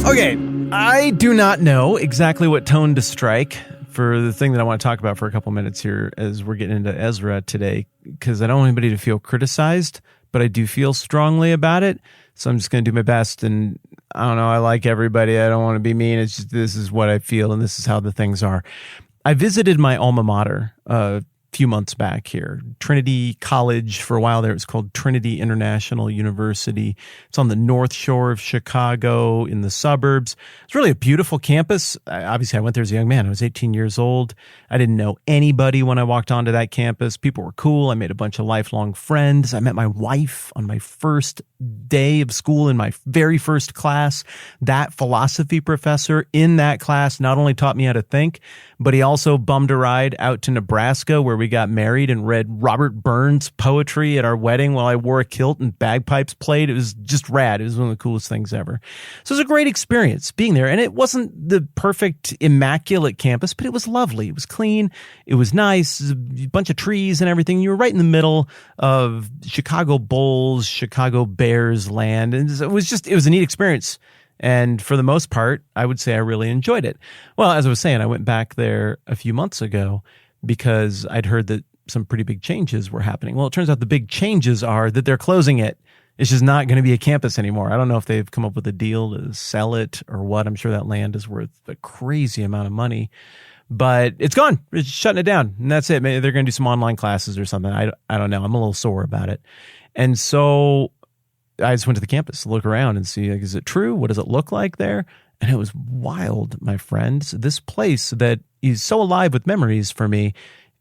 Okay, I do not know exactly what tone to strike for the thing that I want to talk about for a couple minutes here as we're getting into Ezra today, because I don't want anybody to feel criticized, but I do feel strongly about it. So I'm just going to do my best. And I don't know, I like everybody. I don't want to be mean. It's just, this is what I feel, and this is how the things are. I visited my alma mater a few months back here, Trinity College. For a while there, it was called Trinity International University. It's on the North Shore of Chicago in the suburbs. It's really a beautiful campus. Obviously, I went there as a young man. I was 18 years old. I didn't know anybody when I walked onto that campus. People were cool. I made a bunch of lifelong friends. I met my wife on my first day of school in my very first class. That philosophy professor in that class not only taught me how to think, but he also bummed a ride out to Nebraska where we got married and read Robert Burns poetry at our wedding while I wore a kilt and bagpipes played. It was just rad. It was one of the coolest things ever. So it was a great experience being there. And it wasn't the perfect, immaculate campus, but it was lovely. It was clean. It was nice. A bunch of trees and everything. You were right in the middle of Chicago Bulls, Chicago Bears land. And it was a neat experience. And for the most part, I would say I really enjoyed it. Well, as I was saying, I went back there a few months ago because I'd heard that some pretty big changes were happening. Well, it turns out the big changes are that they're closing it. It's just not going to be a campus anymore. I don't know if they've come up with a deal to sell it or what. I'm sure that land is worth a crazy amount of money. But it's gone. It's shutting it down. And that's it. Maybe they're going to do some online classes or something. I don't know. I'm a little sore about it. And so I just went to the campus to look around and see, like, is it true? What does it look like there? And it was wild, my friends. This place that is so alive with memories for me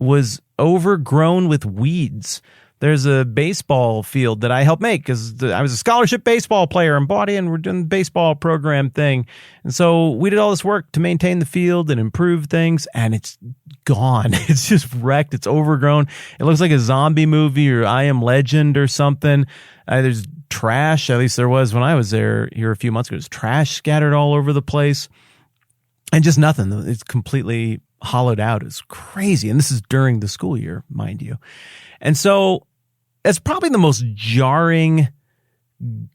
was overgrown with weeds. There's a baseball field that I helped make because I was a scholarship baseball player in Body, and we're doing the baseball program thing. And so we did all this work to maintain the field and improve things, and it's gone. It's just wrecked. It's overgrown. It looks like a zombie movie or I Am Legend or something. There's trash, at least there was when I was there here a few months ago. There's trash scattered all over the place and just nothing. It's completely hollowed out. It's crazy. And this is during the school year, mind you. And so it's probably the most jarring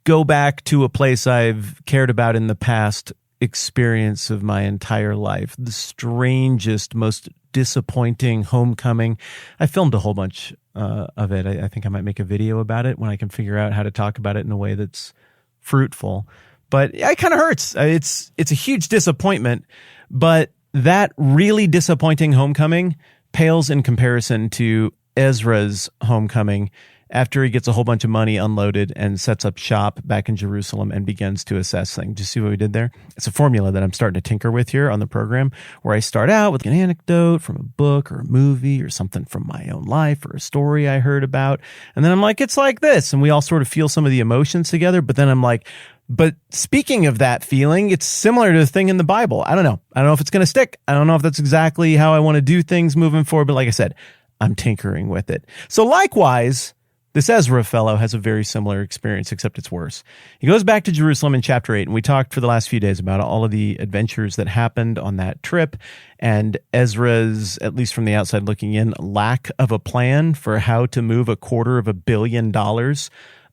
go back to a place I've cared about in the past experience of my entire life. The strangest, most disappointing homecoming. I filmed a whole bunch of it. I think I might make a video about it when I can figure out how to talk about it in a way that's fruitful. But it kind of hurts. It's a huge disappointment, but that really disappointing homecoming pales in comparison to Ezra's homecoming after he gets a whole bunch of money unloaded and sets up shop back in Jerusalem and begins to assess things. Do you see what we did there? It's a formula that I'm starting to tinker with here on the program, where I start out with an anecdote from a book or a movie or something from my own life or a story I heard about. And then I'm like, it's like this. And we all sort of feel some of the emotions together. But then I'm like, but speaking of that feeling, it's similar to the thing in the Bible. I don't know. I don't know if it's going to stick. I don't know if that's exactly how I want to do things moving forward. But like I said, I'm tinkering with it. So likewise, this Ezra fellow has a very similar experience, except it's worse. He goes back to Jerusalem in chapter 8, and we talked for the last few days about all of the adventures that happened on that trip, and Ezra's, at least from the outside looking in, lack of a plan for how to move $250 million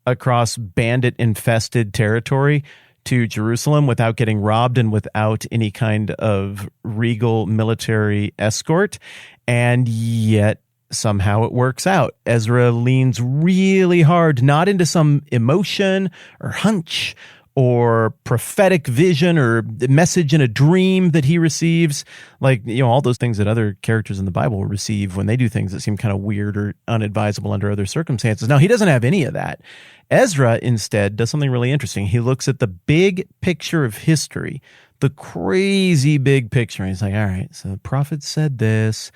across bandit-infested territory to Jerusalem without getting robbed and without any kind of regal military escort. And yet somehow it works out. Ezra leans really hard, not into some emotion or hunch or prophetic vision or message in a dream that he receives, like, you know, all those things that other characters in the Bible receive when they do things that seem kind of weird or unadvisable under other circumstances. Now, he doesn't have any of that. Ezra instead does something really interesting. He looks at the big picture of history, the crazy big picture. And he's like, all right, so the prophet said this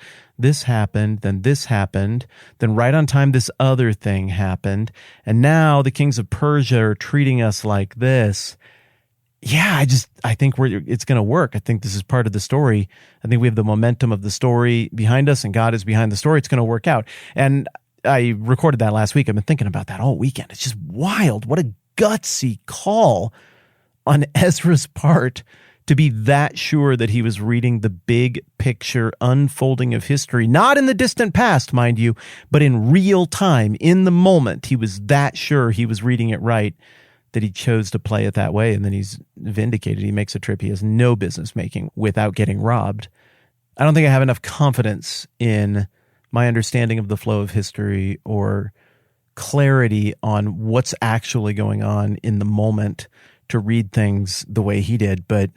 happened, then right on time this other thing happened, and now the kings of Persia are treating us like this. Yeah, I think it's going to work. I think this is part of the story. I think we have the momentum of the story behind us, and God is behind the story. It's going to work out. And I recorded that last week. I've been thinking about that all weekend. It's just wild. What a gutsy call on Ezra's part to be that sure that he was reading the big picture unfolding of history, not in the distant past, mind you, but in real time, in the moment. He was that sure he was reading it right, that he chose to play it that way, and then he's vindicated. He makes a trip he has no business making without getting robbed. I don't think I have enough confidence in my understanding of the flow of history or clarity on what's actually going on in the moment to read things the way he did. But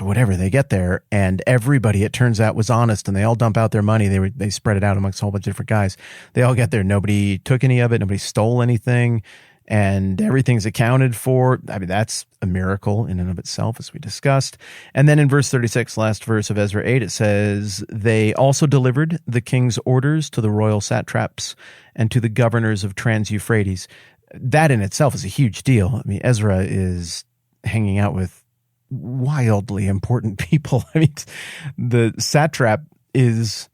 whatever, they get there, and everybody, it turns out, was honest, and they all dump out their money. They spread it out amongst a whole bunch of different guys. They all get there. Nobody took any of it. Nobody stole anything, and everything's accounted for. I mean, that's a miracle in and of itself, as we discussed. And then in verse 36, last verse of Ezra 8, it says, they also delivered the king's orders to the royal satraps and to the governors of Trans-Euphrates. That in itself is a huge deal. I mean, Ezra is hanging out with wildly important people. I mean, the satrap is,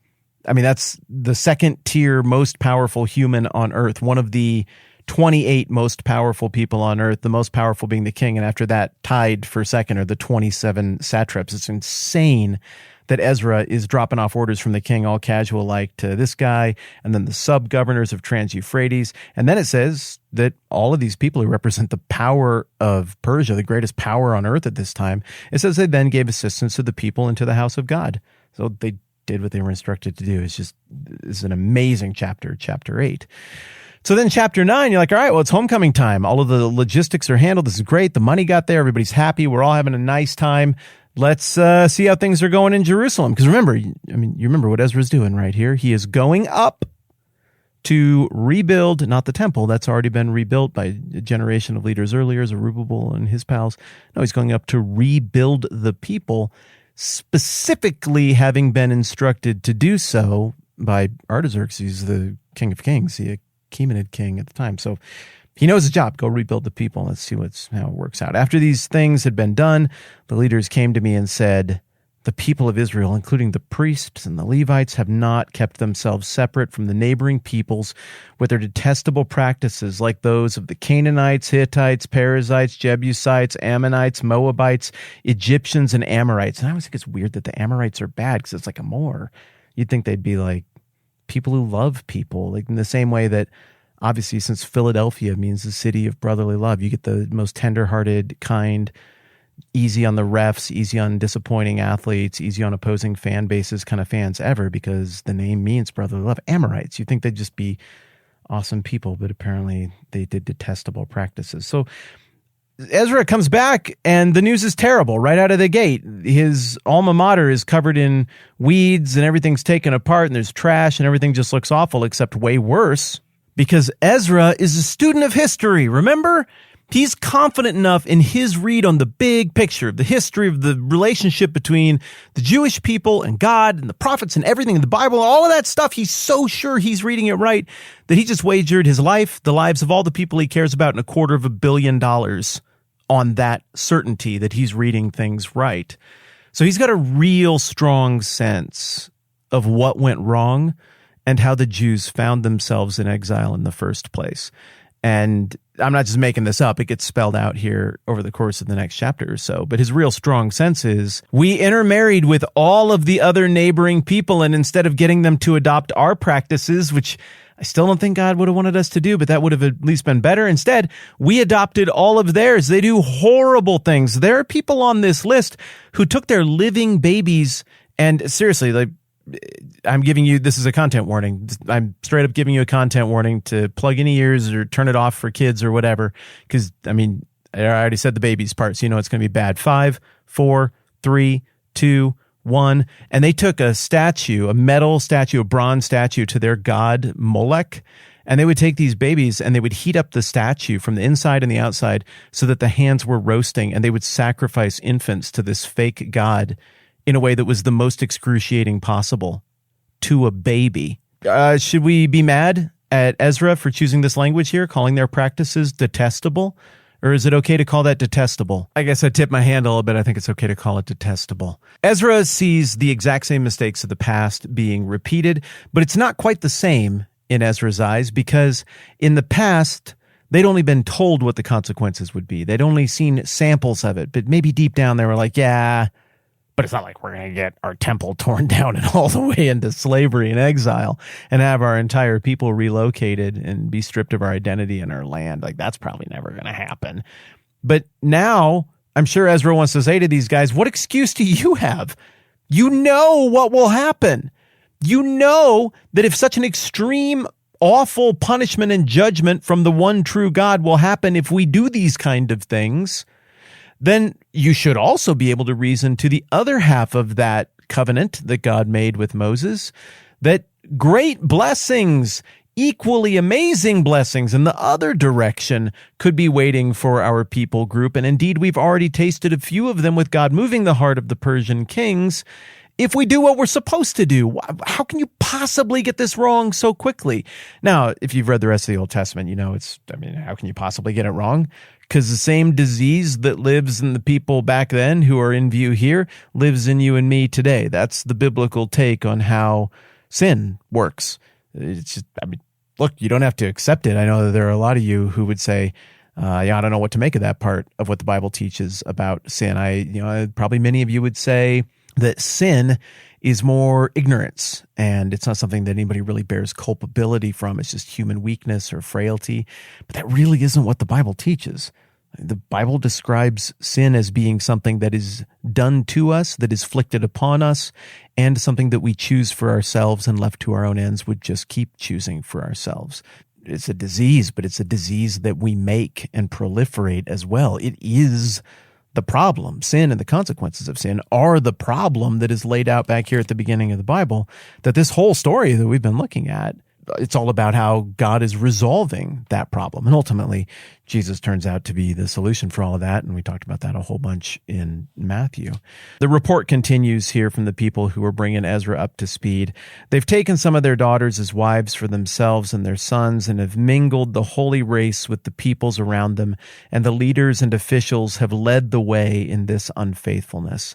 I mean, that's the second tier most powerful human on earth, one of the 28 most powerful people on earth, the most powerful being the king. And after that, tied for second are the 27 satraps. It's insane that Ezra is dropping off orders from the king, all casual like, to this guy, and then the sub-governors of Trans-Euphrates. And then it says that all of these people who represent the power of Persia, the greatest power on earth at this time, it says they then gave assistance to the people and to the house of God. So they did what they were instructed to do. It's an amazing chapter, chapter 8. So then chapter 9, you're like, all right, well, it's homecoming time. All of the logistics are handled. This is great. The money got there. Everybody's happy. We're all having a nice time. Let's see how things are going in Jerusalem. Because remember, you remember what Ezra's doing right here. He is going up to rebuild, not the temple. That's already been rebuilt by a generation of leaders earlier, Zerubbabel and his pals. No, he's going up to rebuild the people, specifically having been instructed to do so by Artaxerxes, the king of kings, the Achaemenid king at the time. So he knows his job. Go rebuild the people. Let's see how it works out. After these things had been done, the leaders came to me and said, the people of Israel, including the priests and the Levites, have not kept themselves separate from the neighboring peoples with their detestable practices like those of the Canaanites, Hittites, Perizzites, Jebusites, Ammonites, Moabites, Egyptians, and Amorites. And I always think it's weird that the Amorites are bad because it's like a more. You'd think they'd be like people who love people, like in the same way that obviously since Philadelphia means the city of brotherly love, you get the most tender-hearted, kind, easy on the refs, easy on disappointing athletes, easy on opposing fan bases kind of fans ever, because the name means brotherly love. Amorites, you think they'd just be awesome people, but apparently they did detestable practices. So Ezra comes back and the news is terrible right out of the gate. His alma mater is covered in weeds and everything's taken apart and there's trash and everything just looks awful, except way worse because Ezra is a student of history. Remember? He's confident enough in his read on the big picture of the history of the relationship between the Jewish people and God and the prophets and everything in the Bible, all of that stuff. He's so sure he's reading it right that he just wagered his life, the lives of all the people he cares about, and $250 million on that certainty that he's reading things right. So he's got a real strong sense of what went wrong and how the Jews found themselves in exile in the first place. And I'm not just making this up. It gets spelled out here over the course of the next chapter or so. But his real strong sense is we intermarried with all of the other neighboring people, and instead of getting them to adopt our practices, which I still don't think God would have wanted us to do, but that would have at least been better. Instead, we adopted all of theirs. They do horrible things. There are people on this list who took their living babies and seriously, like, I'm giving you, this is a content warning. I'm straight up giving you a content warning to plug in ears or turn it off for kids or whatever. Because, I mean, I already said the babies part, so you know it's going to be bad. 5, 4, 3, 2, 1. And they took a statue, a metal statue, a bronze statue to their god Molech. And they would take these babies and they would heat up the statue from the inside and the outside so that the hands were roasting. And they would sacrifice infants to this fake god in a way that was the most excruciating possible to a baby. Should we be mad at Ezra for choosing this language here, calling their practices detestable? Or is it okay to call that detestable? I guess I tip my hand a little bit. I think it's okay to call it detestable. Ezra sees the exact same mistakes of the past being repeated, but it's not quite the same in Ezra's eyes because in the past, they'd only been told what the consequences would be. They'd only seen samples of it, but maybe deep down they were like, yeah, But it's not like we're going to get our temple torn down and all the way into slavery and exile and have our entire people relocated and be stripped of our identity and our land. Like, that's probably never going to happen. But now I'm sure Ezra wants to say to these guys, what excuse do you have? You know what will happen. You know that if such an extreme, awful punishment and judgment from the one true God will happen if we do these kind of things, then you should also be able to reason to the other half of that covenant that God made with Moses, that great blessings, equally amazing blessings in the other direction could be waiting for our people group. And indeed, we've already tasted a few of them with God moving the heart of the Persian kings. If we do what we're supposed to do, how can you possibly get this wrong so quickly? Now, if you've read the rest of the Old Testament, you know how can you possibly get it wrong? Because the same disease that lives in the people back then who are in view here lives in you and me today. That's the biblical take on how sin works. It's just, look, you don't have to accept it. I know that there are a lot of you who would say, I don't know what to make of that part of what the Bible teaches about sin. Probably many of you would say that sin is more ignorance, and it's not something that anybody really bears culpability from. It's just human weakness or frailty. But that really isn't what the Bible teaches. The Bible describes sin as being something that is done to us, that is inflicted upon us, and something that we choose for ourselves and left to our own ends would just keep choosing for ourselves. It's a disease, but it's a disease that we make and proliferate as well. It is the problem. Sin and the consequences of sin are the problem that is laid out back here at the beginning of the Bible, that this whole story that we've been looking at, it's all about how God is resolving that problem. And ultimately, Jesus turns out to be the solution for all of that. And we talked about that a whole bunch in Matthew. The report continues here from the people who are bringing Ezra up to speed. They've taken some of their daughters as wives for themselves and their sons and have mingled the holy race with the peoples around them. And the leaders and officials have led the way in this unfaithfulness.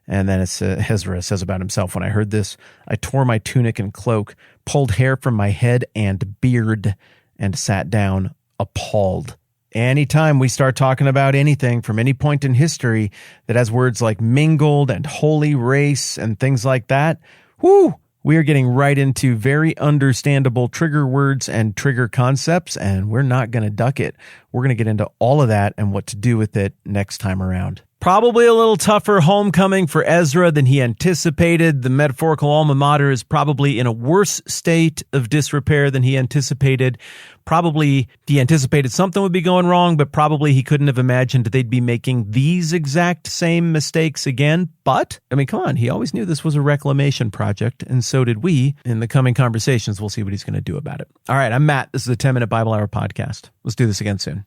And then Ezra says about himself, when I heard this, I tore my tunic and cloak, pulled hair from my head and beard, and sat down appalled. Anytime we start talking about anything from any point in history that has words like mingled and holy race and things like that, we are getting right into very understandable trigger words and trigger concepts, and we're not going to duck it. We're going to get into all of that and what to do with it next time around. Probably a little tougher homecoming for Ezra than he anticipated. The metaphorical alma mater is probably in a worse state of disrepair than he anticipated. Probably he anticipated something would be going wrong, but probably he couldn't have imagined they'd be making these exact same mistakes again. But, come on, he always knew this was a reclamation project, and so did we. In the coming conversations, we'll see what he's going to do about it. All right, I'm Matt. This is the 10-Minute Bible Hour podcast. Let's do this again soon.